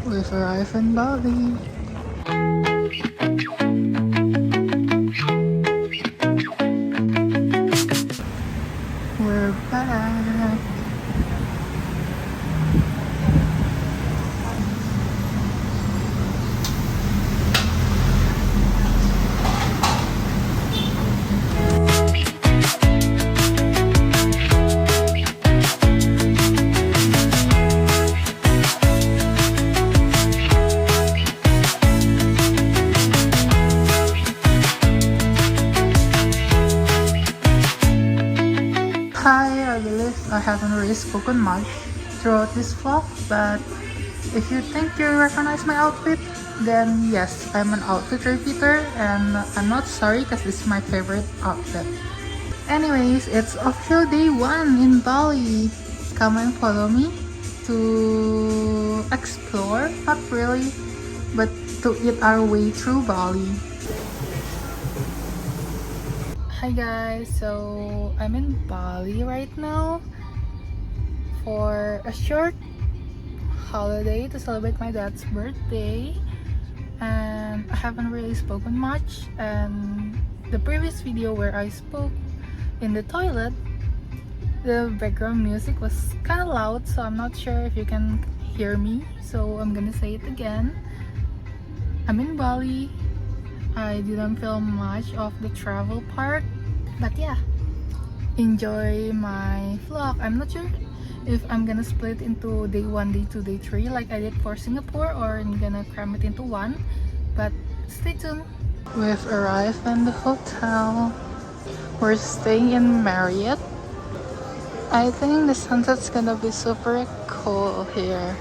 We've arrived in Bali. We're back. Hi, I believe I haven't really spoken much throughout this vlog, but if you think you recognize my outfit, then yes, I'm an outfit repeater, and I'm not sorry because this is my favorite outfit. Anyways, it's official day 1 in Bali. Come and follow me to explore, not really, but to eat our way through Bali. Hi guys, so I'm in Bali right now for a short holiday to celebrate my dad's birthday, and I haven't really spoken much, and the previous video where I spoke in the toilet, the background music was kind of loud, so I'm not sure if you can hear me, so I'm gonna say it again. I'm in Bali. I didn't film much of the travel part, but yeah, enjoy my vlog. I'm not sure if I'm gonna split into day 1, day 2, day 3 like I did for Singapore, or I'm gonna cram it into one, but stay tuned. We've arrived in the hotel. We're staying in Marriott. I think the sunset's gonna be super cool here.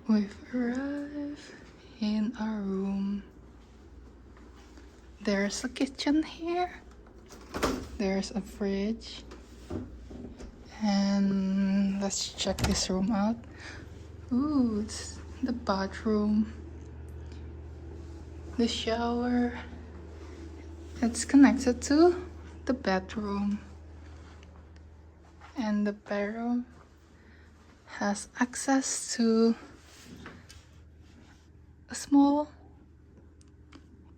We've arrived in our room. There's a kitchen here. There's a fridge. And let's check this room out. Ooh, it's the bathroom. The shower. It's connected to the bedroom. And the bedroom has access to a small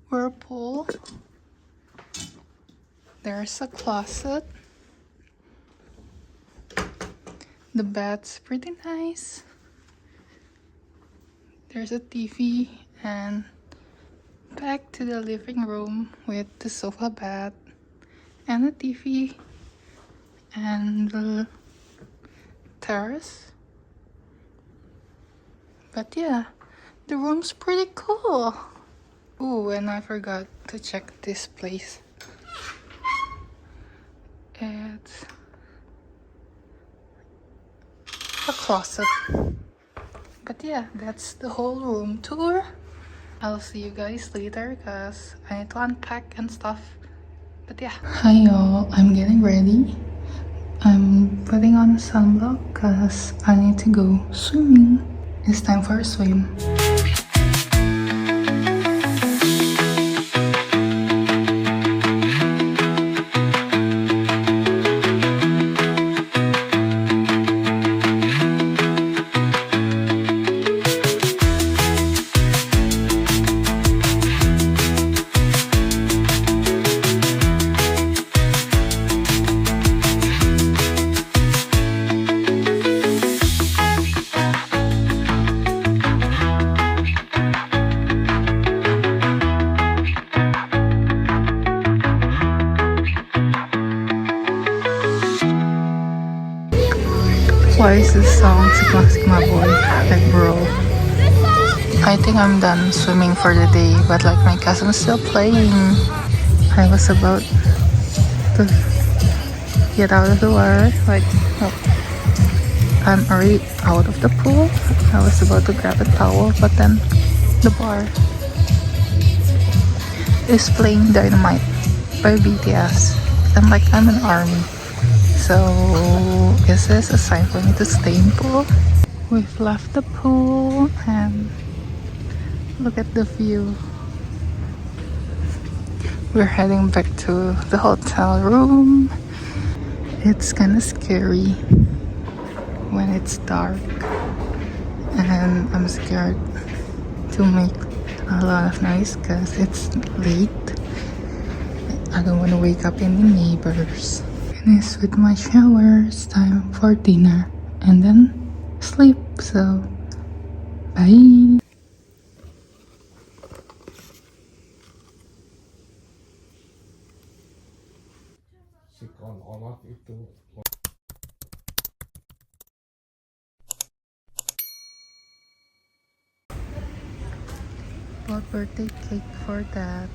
whirlpool. There's a closet. The bed's pretty nice. There's a TV, and back to the living room with the sofa bed and a TV and the terrace. But yeah, the room's pretty cool. Ooh, and I forgot to check this place. It's a closet. But yeah, that's the whole room tour. I'll see you guys later because I need to unpack and stuff. But yeah. Hi y'all, I'm getting ready. on sunblock because I need to go swimming. It's time for a swim. Why is this song Sigma Sigma Boy? Like, bro. I think I'm done swimming for the day, but like my cousin's still playing. I was about to get out of the water. Like, oh, I'm already out of the pool. I was about to grab a towel, but then the bar is playing Dynamite by BTS. And like, I'm an army. So, is this a sign for me to stay in pool? We've left the pool and look at the view. We're heading back to the hotel room. It's kind of scary when it's dark, and I'm scared to make a lot of noise because it's late. I don't want to wake up any neighbors. Finished with my shower. It's time for dinner and then sleep. So, bye. Bought birthday cake for that.